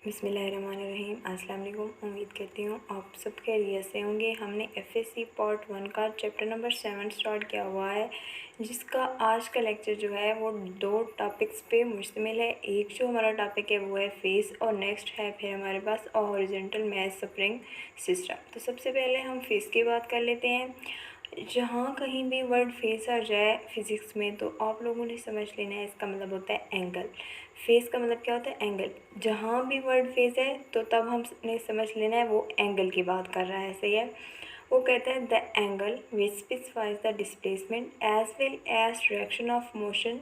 बिस्मिल्लाहिर्रहमानिर्रहीम। अस्सलाम वालेकुम। उम्मीद करती हूँ आप सब खैरियत से होंगे। हमने एफएससी पार्ट 1 का चैप्टर नंबर 7 स्टार्ट किया हुआ है, जिसका आज का लेक्चर जो है वो 2 टॉपिक्स पे मुश्तमिल है। एक जो हमारा टॉपिक है वो है फेस, और नेक्स्ट है फिर हमारे पास हॉरिजॉन्टल मैश स्प्रिंग सिस्टम। तो सबसे पहले हम फेस की बात कर लेते हैं। जहाँ कहीं भी वर्ड फेस आ जाए फिज़िक्स में तो आप लोगों ने समझ लेना है इसका मतलब होता है एंगल। फेस का मतलब क्या होता है? एंगल। जहाँ भी वर्ड फेस है तो तब हमने समझ लेना है वो एंगल की बात कर रहा है, सही है। वो कहता है the angle which specifies the displacement as well as direction of motion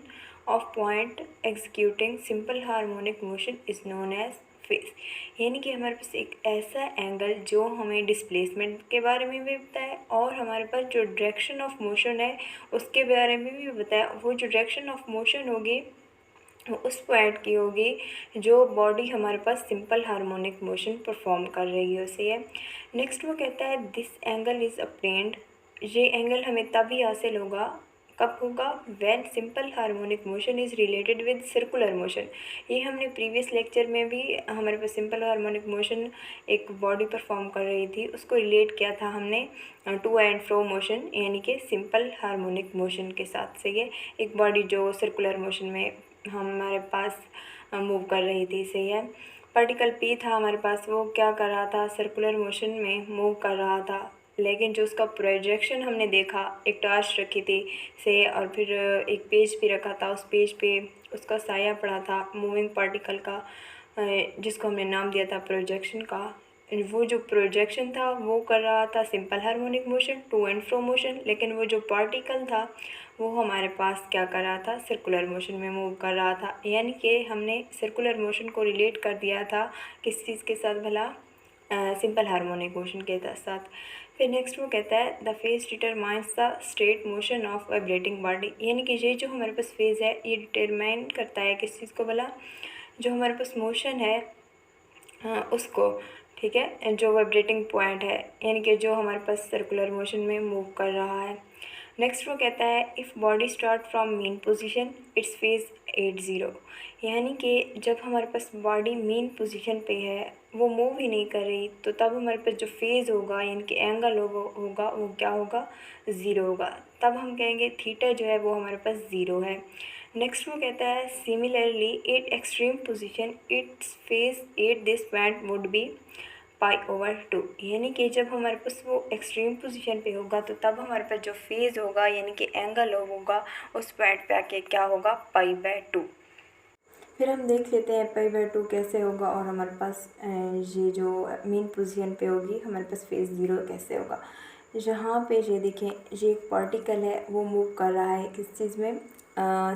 of point executing simple harmonic motion is known as phase. यानी कि हमारे पास एक ऐसा एंगल जो हमें डिस्प्लेसमेंट के बारे में भी बताए और हमारे पास जो डायरेक्शन ऑफ मोशन है उसके बारे में भी बताया। वो जो डायरेक्शन ऑफ मोशन होगी वो उस पॉइंट की होगी जो बॉडी हमारे पास सिंपल हार्मोनिक मोशन परफॉर्म कर रही है, उसे है। नेक्स्ट वो कहता है दिस एंगल इज़ अप्टेन्ड। ये एंगल हमें तभी हासिल होगा, कब होगा? When simple harmonic motion is related with circular motion. ये हमने प्रीवियस लेक्चर में भी हमारे पास सिंपल हार्मोनिक मोशन एक बॉडी परफॉर्म कर रही थी, उसको रिलेट किया था हमने टू एंड फ्रो मोशन, यानी कि सिंपल हार्मोनिक मोशन के साथ से। ये एक बॉडी जो सर्कुलर मोशन में हमारे पास मूव कर रही थी, सही है। पार्टिकल पी था हमारे पास, वो क्या कर रहा था? सर्कुलर मोशन में मूव कर रहा था, लेकिन जो उसका प्रोजेक्शन हमने देखा, एक टॉर्च रखी थी से, और फिर एक पेज भी रखा था, उस पेज पे उसका साया पड़ा था मूविंग पार्टिकल का, जिसको हमने नाम दिया था प्रोजेक्शन का। वो जो प्रोजेक्शन था वो कर रहा था simple harmonic motion, to and fro motion, लेकिन वो जो पार्टिकल था वो हमारे पास क्या कर रहा था? सर्कुलर मोशन में मूव कर रहा था। यानी कि हमने सर्कुलर मोशन को रिलेट कर दिया था किस चीज़ के साथ भला? सिंपल हार्मोनिक मोशन के साथ। फिर नेक्स्ट वो कहता है the phase determines the straight motion of vibrating body. यानी कि ये जो हमारे पास फेज है ये डिटरमाइन करता है किस चीज़ को भला? जो हमारे पास मोशन है उसको, ठीक है, जो वाइब्रेटिंग पॉइंट है, यानी कि जो हमारे पास सर्कुलर मोशन में मूव कर रहा है। नेक्स्ट वो कहता है if body start from mean position its phase 80। यानी कि जब हमारे पास बॉडी मीन पोजीशन पे है, वो मूव ही नहीं कर रही, तो तब हमारे पास जो फेज़ होगा यानी कि एंगल होगा वो क्या होगा? ज़ीरो होगा। तब हम कहेंगे थीटा जो है वो हमारे पास ज़ीरो है। नेक्स्ट वो कहता है similarly at extreme position its phase at this point would be π/2। यानी कि जब हमारे पास वो एक्सट्रीम पोजीशन पे होगा तो तब हमारे पास जो फेज़ होगा यानी कि एंगल होगा उस पॉइंट पे आके क्या होगा? π/2। फिर हम देख लेते हैं π/2 कैसे होगा, और हमारे पास ये जो मेन पोजीशन पे होगी हमारे पास फेज़ ज़ीरो कैसे होगा। जहाँ पे ये देखें, ये एक पार्टिकल है वो मूव कर रहा है किस चीज़ में?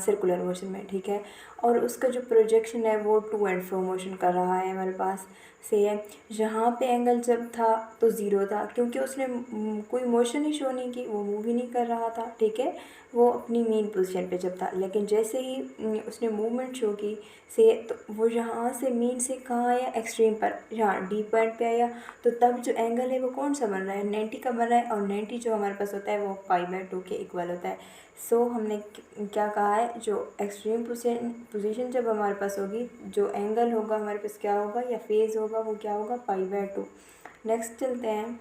सर्कुलर मोशन में, ठीक है, और उसका जो प्रोजेक्शन है वो टू एंड फ्रो मोशन कर रहा है हमारे पास, से है। यहाँ पे एंगल जब था तो ज़ीरो था, क्योंकि उसने कोई मोशन ही शो नहीं की, वो मूव ही नहीं कर रहा था, ठीक है, वो अपनी मेन पोजीशन पे जब था। लेकिन जैसे ही उसने मूवमेंट शो की से, तो वो यहाँ से मीन से कहाँ आया? एक्सट्रीम पर, यहाँ डी पॉइंट पे आया। तो तब जो एंगल है वो कौन सा बन रहा है? 90 का बन रहा है, और 90 जो हमारे पास होता है वो π/2 के इक्वल होता है। सो हमने क्या कहा है? जो एक्सट्रीम पोजीशन जब हमारे पास होगी, जो एंगल होगा हमारे पास क्या होगा या फेज़ होगा वो क्या होगा? π/2। नेक्स्ट चलते हैं।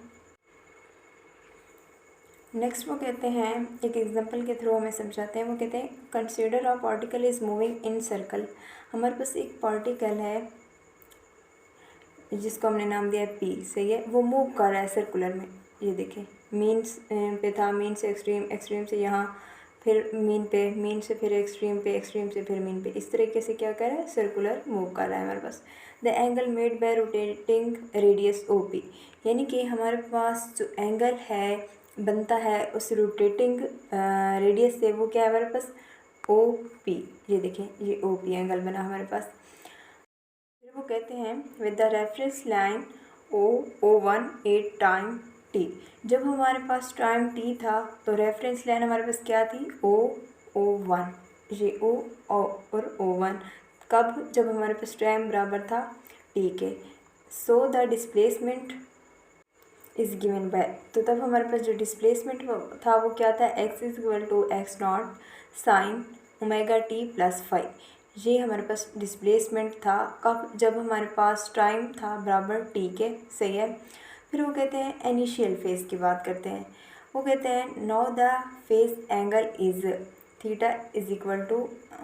नेक्स्ट वो कहते हैं एक एग्जांपल के थ्रू हमें समझाते हैं। वो कहते हैं consider a particle is moving in circle. हमारे पास एक पार्टिकल है जिसको हमने नाम दिया है पी, सही है, वो मूव कर रहा है सर्कुलर में। ये देखें, मीन्स पे था, मीन से एक्सट्रीम, एक्सट्रीम से यहाँ, फिर मीन पे, मीन से फिर एक्सट्रीम पे, एक्सट्रीम से फिर मीन पे, इस तरीके से क्या कर रहा है? सर्कुलर मूव कर रहा है हमारे पास। The angle made by rotating radius O P. यानी कि हमारे पास जो एंगल है बनता है उस रोटेटिंग रेडियस से, वो क्या है हमारे पास? O P. ये देखें, ये ओ पी एंगल बना हमारे पास। फिर वो कहते हैं with the reference line O1 at time t। जब हमारे पास टाइम t था तो रेफरेंस लाइन हमारे पास क्या थी? O1, ये O और O1। कब? जब हमारे पास टाइम बराबर था t के। So the displacement is given by, तो तब हमारे पास जो डिस्प्लेसमेंट था वो क्या था? x = x0 sin ω t + 5। ये हमारे पास डिस्प्लेसमेंट था कब, जब हमारे पास टाइम था बराबर टी के, सही है। फिर वो कहते हैं इनिशियल फेज़ की बात करते हैं। वो कहते हैं no the phase angle is theta is equal to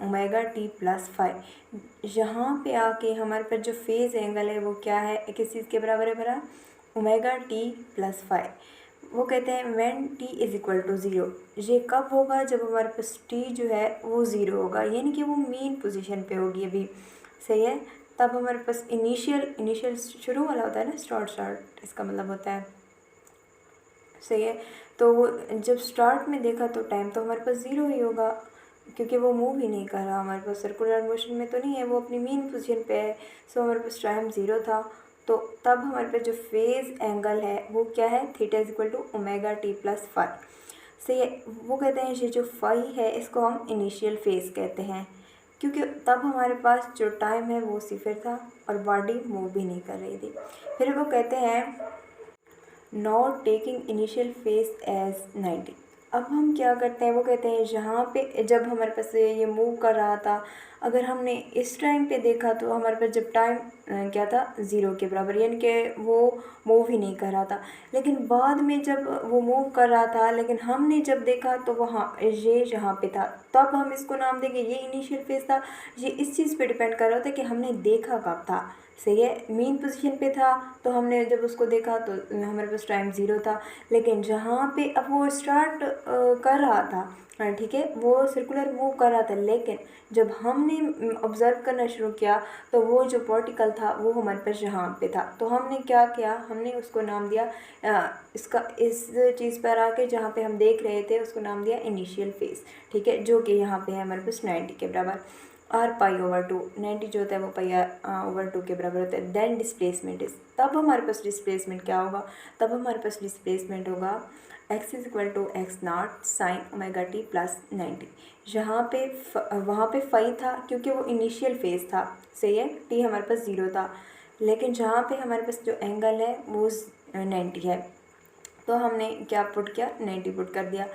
omega T plus five. यहाँ पे आके हमारे पास जो फेज़ एंगल है वो क्या है, किस चीज़ के बराबर है भरा, ओमेगा टी प्लस फाइव। वो कहते हैं when T is equal to zero. ये कब होगा, जब हमारे पास टी जो है वो ज़ीरो होगा, यानी कि वो मीन पोजीशन पे होगी अभी, सही है। तब हमारे पास इनिशियल शुरू वाला होता है ना, स्टार्ट इसका मतलब होता है, सही है। तो वो जब स्टार्ट में देखा तो टाइम तो हमारे पास ज़ीरो ही होगा, क्योंकि वो मूव ही नहीं कर रहा हमारे पास, सर्कुलर मोशन में तो नहीं है, वो अपनी मीन पोजीशन पे है। सो हमारे पास टाइम ज़ीरो था। तो तब हमारे पास जो फेज़ एंगल है वो क्या है, theta is equal to omega T plus five, सही है। वो कहते हैं ये जो फाई है इसको हम इनिशियल फेज़ कहते हैं, क्योंकि तब हमारे पास जो टाइम है वो सिफर था और बॉडी मूव भी नहीं कर रही थी। फिर वो कहते हैं not taking initial phase as 90। अब हम क्या करते हैं, वो कहते हैं जहाँ पे जब हमारे पास ये मूव कर रहा था, अगर हमने इस टाइम पे देखा तो हमारे पास जब टाइम क्या था, ज़ीरो के बराबर, यानी कि वो मूव ही नहीं कर रहा था। लेकिन बाद में जब वो मूव कर रहा था, लेकिन हमने जब देखा तो वहाँ ये यहाँ पे था, तब हम इसको नाम देंगे ये इनिशियल फेज था। ये इस चीज़ पे डिपेंड कर रहा होता है कि हमने देखा कब था, सही है। मीन पोजीशन पे था तो हमने जब उसको देखा तो हमारे पास टाइम ज़ीरो था। लेकिन जहाँ पे अब वो स्टार्ट कर रहा था, ठीक है, वो सर्कुलर मूव कर रहा था, लेकिन जब हमने ऑब्ज़र्व करना शुरू किया तो वो जो पार्टिकल था वो हमारे पास यहाँ पे था। तो हमने क्या किया, हमने उसको नाम दिया इसका, इस चीज़ पर आके जहाँ पे हम देख रहे थे उसको नाम दिया इनिशियल फेज़, ठीक है, जो कि यहाँ पे है हमारे पास 90 के बराबर। आर पाई ओवर टू, 90 जो होता है वो पाई आर ओवर टू के बराबर होता है। देन डिस्प्लेसमेंट इज, तब हमारे पास डिस्प्लेसमेंट क्या होगा, तब हमारे पास डिस्प्लेसमेंट होगा X is equal to x not sine omega T plus 90। यहाँ पे वहाँ पे फाई था क्योंकि वो इनिशियल फेज था, सही है, टी हमारे पास ज़ीरो था। लेकिन जहाँ पे हमारे पास जो एंगल है वो 90 है, तो हमने क्या पुट किया, 90 पुट कर दिया।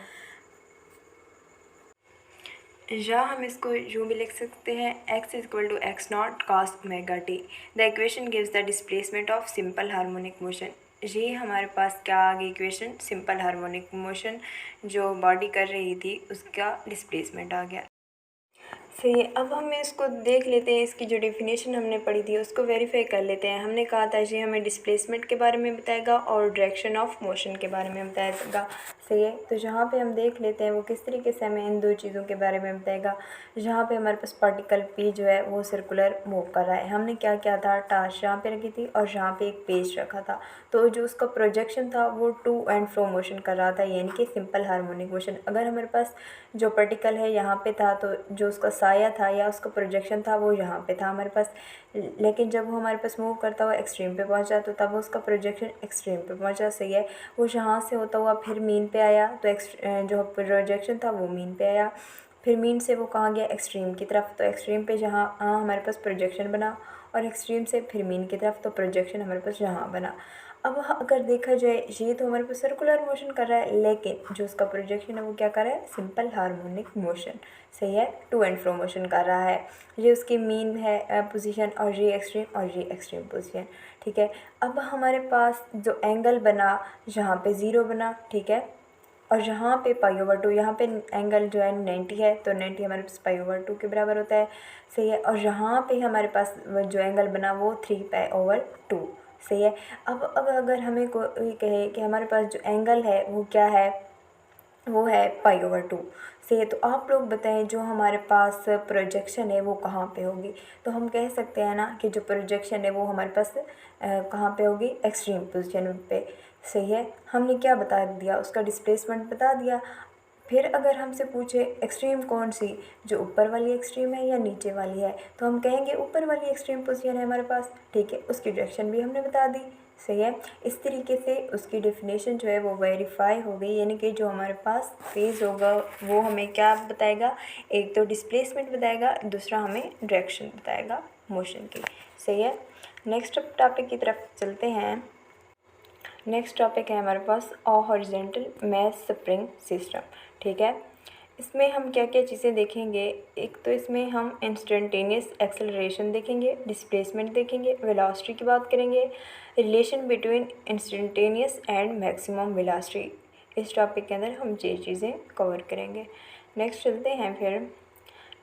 या हम इसको यूँ भी लिख सकते हैं x is equal to x not cos omega T. The equation gives the displacement of simple harmonic motion. ये हमारे पास क्या आ गई इक्वेशन, सिंपल हार्मोनिक मोशन जो बॉडी कर रही थी उसका डिस्प्लेसमेंट आ गया, सही है। अब हम इसको देख लेते हैं, इसकी जो डेफिनेशन हमने पढ़ी थी उसको वेरीफाई कर लेते हैं। हमने कहा था ये हमें डिस्प्लेसमेंट के बारे में बताएगा और डायरेक्शन ऑफ मोशन के बारे में बताएगा, सही है। तो जहाँ पे हम देख लेते हैं वो किस तरीके से हमें इन दो चीज़ों के बारे में बताएगा। जहाँ पे हमारे पास पार्टिकल पी जो है वो सर्कुलर मूव कर रहा है, हमने क्या किया था, टार्च यहाँ पे रखी थी और यहाँ पे एक पेज रखा था, तो जो उसका प्रोजेक्शन था वो टू एंड फ्रो मोशन कर रहा था, यानी कि सिंपल हार्मोनिक मोशन। अगर हमारे पास जो पार्टिकल है यहाँ पे था तो जो उसका साया था या उसका प्रोजेक्शन था वो यहाँ पे था हमारे पास। लेकिन जब वो हमारे पास मूव करता हुआ एक्सट्रीम पे पहुँचा तो तब उसका प्रोजेक्शन एक्सट्रीम पे पहुँचा, सही है। वो यहाँ से होता हुआ फिर मीन पे आया तो जो प्रोजेक्शन था वो मीन पे आया, फिर मीन से वो कहाँ गया, एक्सट्रीम की तरफ। तो एक्सट्रीम पे जहाँ हमारे पास प्रोजेक्शन बना और एक्सट्रीम से फिर मीन की तरफ, तो प्रोजेक्शन हमारे पास यहाँ बना। अब अगर देखा जाए ये तो हमारे पास सर्कुलर मोशन कर रहा है, लेकिन जो उसका प्रोजेक्शन है वो क्या कर रहा है, सिंपल हार्मोनिक मोशन, सही है, टू एंड फ्रो मोशन कर रहा है। ये उसकी मीन है पोजीशन और ये एक्सट्रीम और ये एक्सट्रीम पोजीशन, ठीक है। अब हमारे पास जो एंगल बना यहाँ पे ज़ीरो बना, ठीक है, और यहाँ पे पाई ओवर टू, यहाँ पे एंगल जो है 90 है तो 90 हमारे पास पाई ओवर टू के बराबर होता है, सही है। और यहाँ पे हमारे पास जो एंगल बना वो 3 पाई ओवर टू, सही है। अब अगर हमें कोई कहे कि हमारे पास जो एंगल है वो क्या है, वो है पाई ओवर टू, सही है। तो आप लोग बताएं जो हमारे पास प्रोजेक्शन है वो कहाँ पे होगी। तो हम कह सकते हैं ना कि जो प्रोजेक्शन है वो हमारे पास कहाँ पे होगी, एक्सट्रीम पोजीशन पे, सही है। हमने क्या बता दिया, उसका डिस्प्लेसमेंट बता दिया। फिर अगर हमसे पूछे एक्सट्रीम कौन सी, जो ऊपर वाली एक्सट्रीम है या नीचे वाली है, तो हम कहेंगे ऊपर वाली एक्सट्रीम पोजीशन है हमारे पास, ठीक है, उसकी डायरेक्शन भी हमने बता दी, सही है। इस तरीके से उसकी डेफिनेशन जो है वो वेरीफाई हो गई, यानी कि जो हमारे पास फेज़ होगा वो हमें क्या बताएगा, एक तो डिस्प्लेसमेंट बताएगा, दूसरा हमें डायरेक्शन बताएगा मोशन की, सही है। नेक्स्ट टॉपिक की तरफ चलते हैं। नेक्स्ट टॉपिक है हमारे पास हॉरिजॉन्टल मैस स्प्रिंग सिस्टम, ठीक है। इसमें हम क्या क्या चीज़ें देखेंगे, एक तो इसमें हम इंस्टेंटेनियस एक्सेलरेशन देखेंगे, डिस्प्लेसमेंट देखेंगे, वेलोसिटी की बात करेंगे, relation between instantaneous and maximum velocity. इस टॉपिक के अंदर हम ये चीज़ें कवर करेंगे। नेक्स्ट चलते हैं फिर।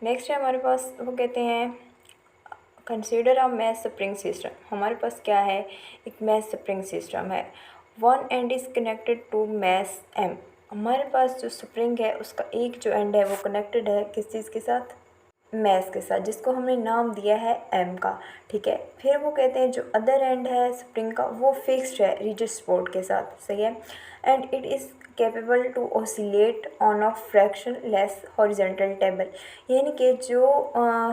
नेक्स्ट है हमारे पास, वो कहते हैं consider a mass spring system. हमारे पास क्या है, एक मैस स्प्रिंग सिस्टम है। One end is connected to mass M. हमारे पास जो स्प्रिंग है उसका एक जो एंड है वो कनेक्टेड है किस चीज़ के साथ, मैस के साथ, जिसको हमने नाम दिया है एम का। ठीक है, फिर वो कहते हैं जो अदर एंड है स्प्रिंग का वो फिक्स्ड है रिजिड सपोर्ट के साथ। सही है, and it is capable to oscillate on a friction less horizontal table. यानी कि जो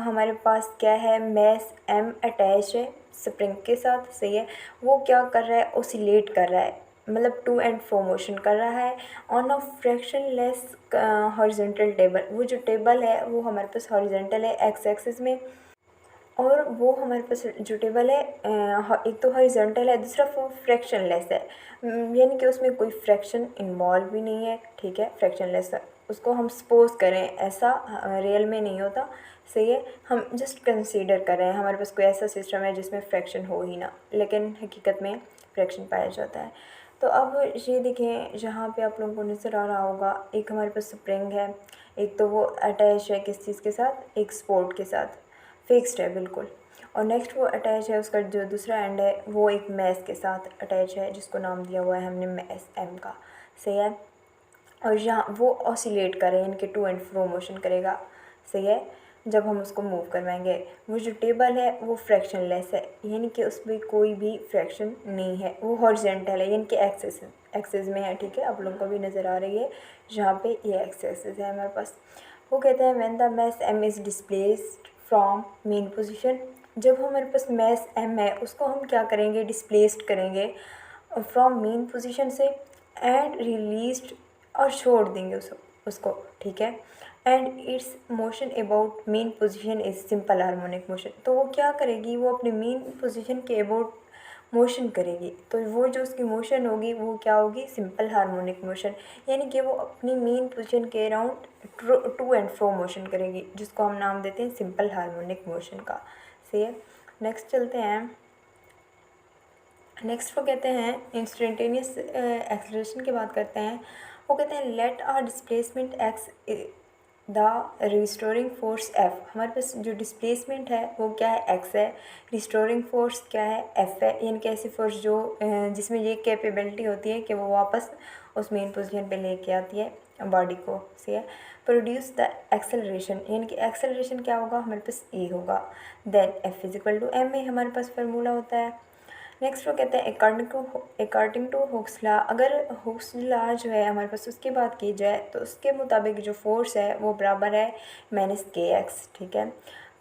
हमारे पास क्या है, मैस एम अटैच है स्प्रिंग के साथ। सही है, वो क्या कर रहा है, ऑसिलेट कर रहा है, मतलब टू एंड फ्रो मोशन कर रहा है on a friction less horizontal table. वो जो टेबल है वो हमारे पास हॉरिजेंटल है एक्स एक्सिस में, और वो हमारे पास जो टेबल है एक तो हॉरिजॉन्टल है, दूसरा वो फ्रैक्शनलेस है। यानी कि उसमें कोई फ्रैक्शन इन्वॉल्व भी नहीं है। ठीक है, फ्रैक्शनलेस है, उसको हम सपोज करें, ऐसा रियल में नहीं होता। सही है, हम जस्ट कंसीडर कर रहे हैं हमारे पास कोई ऐसा सिस्टम है जिसमें फ्रैक्शन हो ही ना, लेकिन हकीकत में फ्रैक्शन पाया जाता है। तो अब ये देखें, जहाँ पे आप लोगों को नज़र आ रहा होगा, एक हमारे पास स्प्रिंग है, एक तो वो अटैच है किस चीज़ के साथ, एक सपोर्ट के साथ, फिक्स्ड है बिल्कुल। और नेक्स्ट वो अटैच है, उसका जो दूसरा एंड है वो एक मैस के साथ अटैच है, जिसको नाम दिया हुआ है हमने मैस एम का। सही है, और यहाँ वो ऑसिलेट करे, इनके टू एंड फ्रो मोशन करेगा। सही है, जब हम उसको मूव करवाएंगे, वो जो टेबल है वो फ्रैक्शनलेस है, यानी कि उसमें कोई भी फ्रैक्शन नहीं है, वो हॉरिजेंटल है, यानी कि एक्सेस एक्सेस में है। ठीक है, आप लोगों को भी नज़र आ रही है जहाँ पे ये एक्सेस है हमारे पास। वो कहते हैं when the mass M is displaced from mean position. जब हमारे पास मैस एम है उसको हम क्या करेंगे, डिस्प्लेस्ड करेंगे फ्रॉम मेन पोजीशन से, एंड रिलीज्ड, और छोड़ देंगे उसको। ठीक है, and it's motion about main position is simple harmonic motion. तो वो क्या करेगी, वो अपने मेन पोजीशन के अबाउट मोशन करेगी, तो वो जो उसकी मोशन होगी वो क्या होगी, सिंपल हार्मोनिक मोशन। यानी कि वो अपनी मेन पोजीशन के around two and fro motion करेगी, जिसको हम नाम देते हैं सिंपल हार्मोनिक मोशन का। सही है, नेक्स्ट चलते हैं। नेक्स्ट वो कहते हैं इंस्टेंटेनियस एक्सलेरेशन की बात करते हैं। वो कहते हैं let R displacement X the restoring force F. हमारे पास जो डिस्प्लेसमेंट है वो क्या है, एक्स है, रिस्टोरिंग फोर्स क्या है, एफ है। यानी कि ऐसी फोर्स जो जिसमें ये कैपेबिलिटी होती है कि वो वापस उस मेन पोजीशन पे लेके आती है बॉडी को। सही है, प्रोड्यूस द एक्सेलरेशन, यानी कि एक्सेलरेशन क्या होगा, हमारे पास ए होगा। Then F is equal to M A हमारे पास फार्मूला होता है। नेक्स्ट वो कहते हैं अकॉर्डिंग टू हुक्स लॉ। अगर हुक्स लॉ जो है हमारे पास उसकी बात की जाए तो उसके मुताबिक जो फोर्स है वो बराबर है माइनस के एक्स। ठीक है,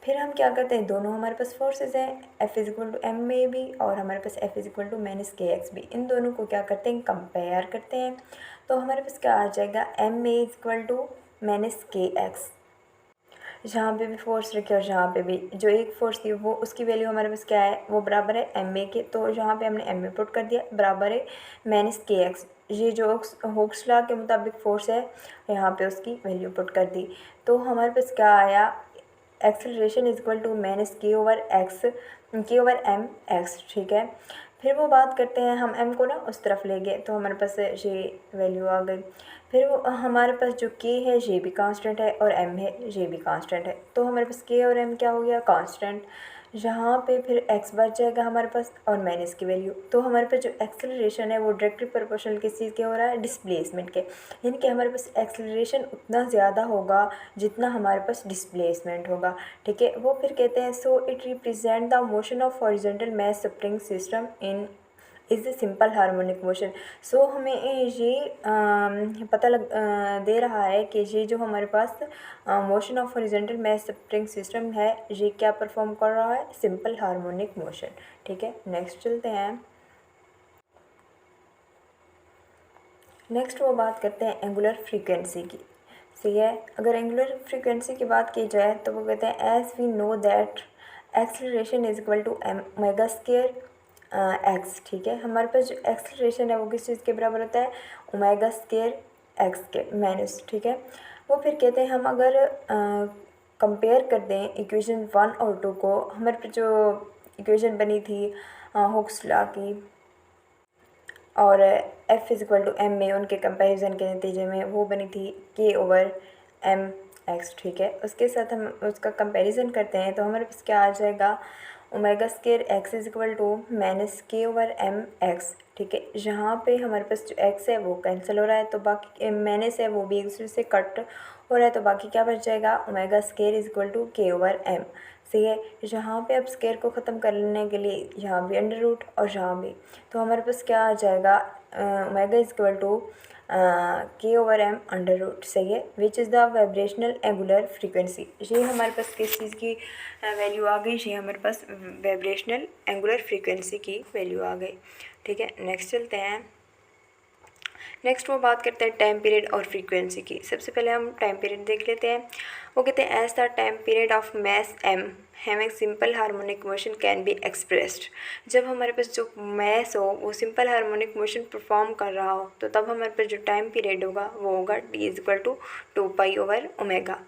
फिर हम क्या करते हैं, दोनों हमारे पास फोर्सेस हैं, F is equal to M A भी, और हमारे पास F is equal to minus K X भी। इन दोनों को क्या करते हैं, कंपेयर करते हैं। तो हमारे पास क्या आ जाएगा, M A is equal to minus K X. जहाँ पे भी फोर्स रखे और जहाँ पे भी जो एक फोर्स थी वो उसकी वैल्यू हमारे पास क्या है, वो बराबर है एम ए के। तो जहाँ पे हमने एम ए पुट कर दिया बराबर है माइनस के एक्स। ये जो हुक्स लॉ के मुताबिक फोर्स है, यहाँ पे उसकी वैल्यू पुट कर दी। तो हमारे पास क्या आया, acceleration is equal to minus K over X, K over M X. ठीक है, फिर वो बात करते हैं, हम एम को ना उस तरफ ले गए तो हमारे पास ये वैल्यू आ गई। फिर वो हमारे पास जो के है ये भी कांस्टेंट है और एम है ये भी कांस्टेंट है। तो हमारे पास के और एम क्या हो गया, कांस्टेंट। यहाँ पे फिर एक्स बच जाएगा हमारे पास और माइनस की वैल्यू। तो हमारे पास जो एक्सेलरेशन है वो डायरेक्टली प्रोपोर्शनल किस चीज़ के हो रहा है, डिस्प्लेसमेंट के। यानी कि हमारे पास एक्सेलरेशन उतना ज़्यादा होगा जितना हमारे पास डिस्प्लेसमेंट होगा। ठीक है, वो फिर कहते हैं so it represent the motion of horizontal mass spring system in is a simple harmonic motion. So हमें ये पता दे रहा है कि ये जो हमारे पास motion of horizontal mass spring system है ये क्या परफॉर्म कर रहा है, सिंपल हार्मोनिक मोशन। ठीक है, नेक्स्ट चलते हैं। नेक्स्ट वो बात करते हैं एंगुलर फ्रीक्वेंसी की। सही है, अगर एंगुलर फ्रीक्वेंसी की बात की जाए तो वो कहते हैं as we know that acceleration is equal to omega square X. ठीक है, हमारे पास जो एक्सेलरेशन है वो किस चीज़ के बराबर होता है, ओमेगा स्क्वायर एक्स के माइनस। ठीक है, वो फिर कहते हैं हम अगर कंपेयर कर दें इक्वेशन 1 और 2 को, हमारे पर जो इक्वेशन बनी थी हुक्स लॉ की और F is equal to M में उनके कंपैरिजन के नतीजे में वो बनी थी के ओवर एम एक्स, ठीक है। उसके साथ हम उसका कंपैरिजन करते हैं तो हमारे पास क्या आ जाएगा, omega square X is equal to minus K over M X, ठीक है। यहाँ पे हमारे पास जो एक्स है वो कैंसिल हो रहा है तो बाकी माइनस है वो भी एक दूसरे से कट हो रहा है, तो बाकी क्या बच जाएगा, omega square is equal to के ओवर एम, सही है। यहाँ पे अब स्केयर को ख़त्म करने के लिए यहाँ भी अंडर रूट और यहाँ भी, तो हमारे पास क्या आ जाएगा, ओमेगा इज इक्वल टू के ओवर एम अंडर रूट, सही है। Which is the vibrational angular frequency, ये हमारे पास किस चीज़ की वैल्यू आ गई, ये हमारे पास वाइब्रेशनल एंगुलर फ्रीक्वेंसी की वैल्यू आ गई, ठीक है। नेक्स्ट चलते हैं। नेक्स्ट वो बात करते हैं टाइम पीरियड और फ्रीक्वेंसी की। सबसे पहले हम टाइम पीरियड देख लेते हैं। वो कहते हैं as the time period of mass M having simple harmonic motion can be expressed. जब हमारे पास जो मैस हो वो सिंपल हार्मोनिक मोशन परफॉर्म कर रहा हो तो तब हमारे पास जो टाइम पीरियड होगा वो होगा T is equal to 2 pi over omega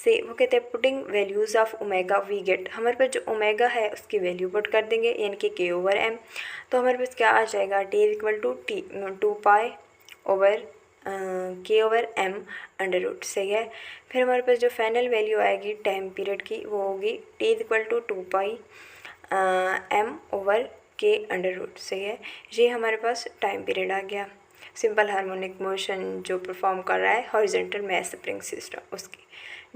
से। वो कहते हैं putting values of omega we get, हमारे पास जो ओमेगा है उसकी वैल्यू पुट कर देंगे यानी कि के ओवर एम, तो हमारे पास क्या आ जाएगा, T is equal to 2 pi over K over M under root, सही है। फिर हमारे पास जो फाइनल वैल्यू आएगी टाइम पीरियड की वो होगी T is equal to 2 pi M over K under root, सही है। ये हमारे पास टाइम पीरियड आ गया सिंपल हार्मोनिक मोशन जो परफॉर्म कर रहा है हॉरिजॉन्टल मैस स्प्रिंग सिस्टम उसकी।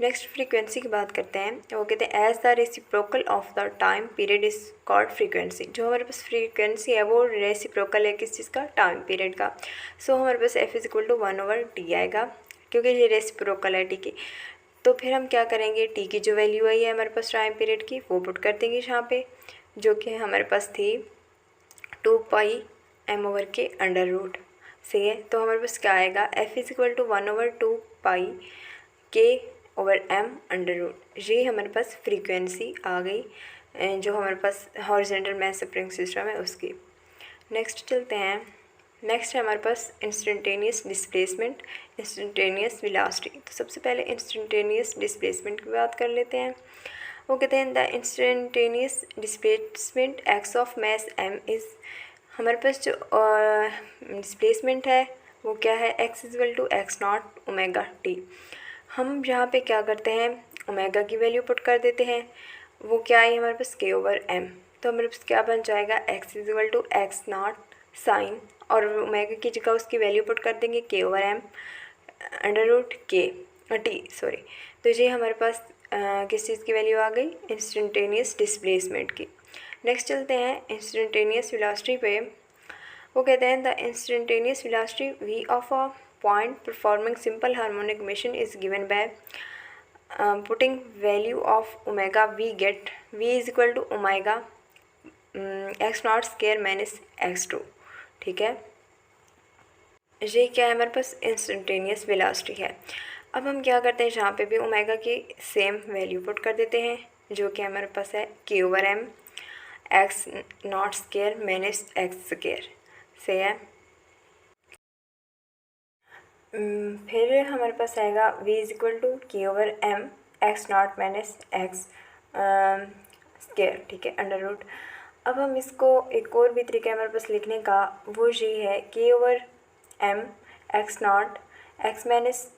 नेक्स्ट फ्रीक्वेंसी की बात करते हैं। वो कहते हैं as the reciprocal of the time period is called frequency. जो हमारे पास फ्रीक्वेंसी है वो रेसिप्रोकल है किस चीज़ का, टाइम पीरियड का। सो हमारे पास F is equal to 1/t आएगा क्योंकि ये रेसिप्रोकल है टी की। तो फिर हम क्या करेंगे, टी की जो वैल्यू आई है हमारे पास टाइम पीरियड की वो पुट कर देंगे यहाँ पे, जो कि हमारे पास थी 2 pi M over K under root, सही है। तो हमारे पास क्या आएगा, एफ इज इक्वल टू 1/2 पाई के ओवर एम अंडर रूट, ये हमारे पास फ्रीक्वेंसी आ गई जो हमारे पास हॉरिजॉन्टल मैस स्प्रिंग सिस्टम है उसकी। नेक्स्ट चलते हैं। नेक्स्ट है हमारे पास इंस्टेंटेनियस डिस्प्लेसमेंट, इंस्टेंटेनियस वेलोसिटी। तो सबसे पहले इंस्टेंटेनियस डिस्प्लेसमेंट की बात कर लेते हैं। वो कहते हैं the instantaneous displacement X of mass M is, हमारे पास जो डिस्प्लेसमेंट है वो क्या है, X equal to x not omega T. हम यहाँ पे क्या करते हैं, ओमेगा की वैल्यू पुट कर देते हैं, वो क्या है हमारे पास के ओवर एम, तो हमारे पास क्या बन जाएगा, x is equal to x not sine और ओमेगा की जगह उसकी वैल्यू पुट कर देंगे k over M under root k t, sorry. तो ये हमारे पास किस चीज़ की वैल्यू आ गई, इंस्टेंटेनियस डिस्प्लेसमेंट की। नेक्स्ट चलते हैं इंस्टेंटेनियस वेलोसिटी पे। वो कहते हैं the instantaneous velocity v of a point performing simple harmonic motion is given by putting value of omega v get v is equal to omega x not square minus x2, ठीक है। ये क्या है हमारे पास इंस्टेंटेनियस वेलोसिटी है। अब हम क्या करते हैं, यहाँ पे भी ओमेगा की सेम वैल्यू पुट कर देते हैं जो कि हमारे पास है k over M x not square minus x square, सही है। फिर हमारे पास आएगा v इज इक्वल टू के over M x naught minus x square, ठीक है, अंडर रूट। अब हम इसको एक और भी तरीका है हमारे पास लिखने का, वो ये है k over M x naught x minus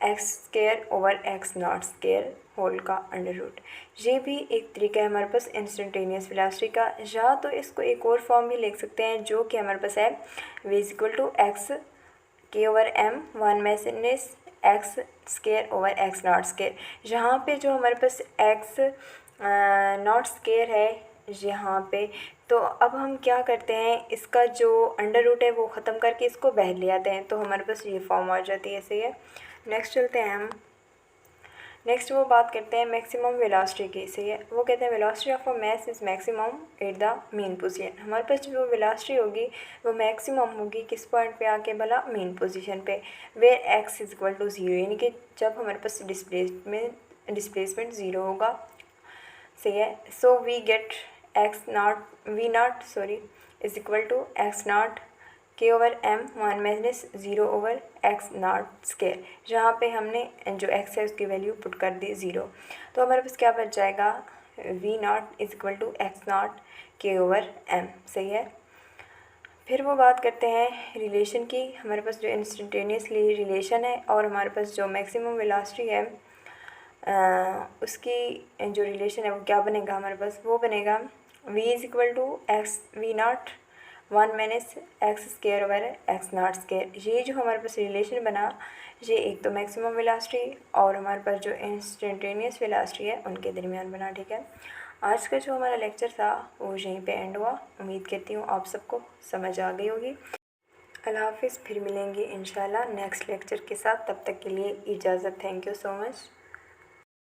x square over x not square whole का अंडर रूट। ये भी एक तरीका है हमारे पास इंस्टेंटेनियस वेलोसिटी का। या तो इसको एक और फॉर्म भी लिख सकते हैं जो कि हमारे पास है v is equal to X K over M 1 minus x square over x not square. यहाँ पे जो हमारे पास एक्स नॉट स्केयर है यहाँ पे, तो अब हम क्या करते हैं, इसका जो अंडर रूट है वो ख़त्म करके इसको बाहर ले आते हैं तो हमारे पास ये फॉर्म आ जाती है, सही है। नेक्स्ट चलते हैं हम। नेक्स्ट वो बात करते हैं मैक्सिमम वेलोसिटी की, सही है। वो कहते हैं velocity of a mass is maximum at the mean position. हमारे पास जो वेलोसिटी होगी वो मैक्सिमम होगी किस पॉइंट पे आके, भला मेन पोजीशन पे, where x is equal to zero, यानी कि जब हमारे पास डिस्प्लेसमेंट ज़ीरो होगा, सही है। So we get x naught v naught sorry is equal to x naught k/m 1-0/x0 जहाँ पे हमने जो x है उसकी वैल्यू पुट कर दी 0। तो हमारे पास क्या बच जाएगा, v0 = x0 k/m। सही है। फिर वो बात करते हैं रिलेशन की। हमारे पास जो इंस्टेंटेनियसली रिलेशन है और हमारे पास जो मैक्सिमम वेलोसिटी है उसकी जो रिलेशन है वो क्या बनेगा हमारे पास, वो बनेगा v = x v0 1-x² ये जो हमारे पास रिलेशन बना, ये एक तो मैक्सिमम वेलोसिटी और हमारे पास जो इंस्टेंटेनियस वेलोसिटी है उनके दरमियान बना। ठीक है। आज का जो हमारा लेक्चर था वो यहीं पे एंड हुआ। उम्मीद करती हूँ आप सबको समझ आ गई होगी। अल्लाह हाफिज़। फिर मिलेंगे इंशाल्लाह नेक्स्ट लेक्चर के साथ। तब तक के लिए इजाज़त। Thank you so much.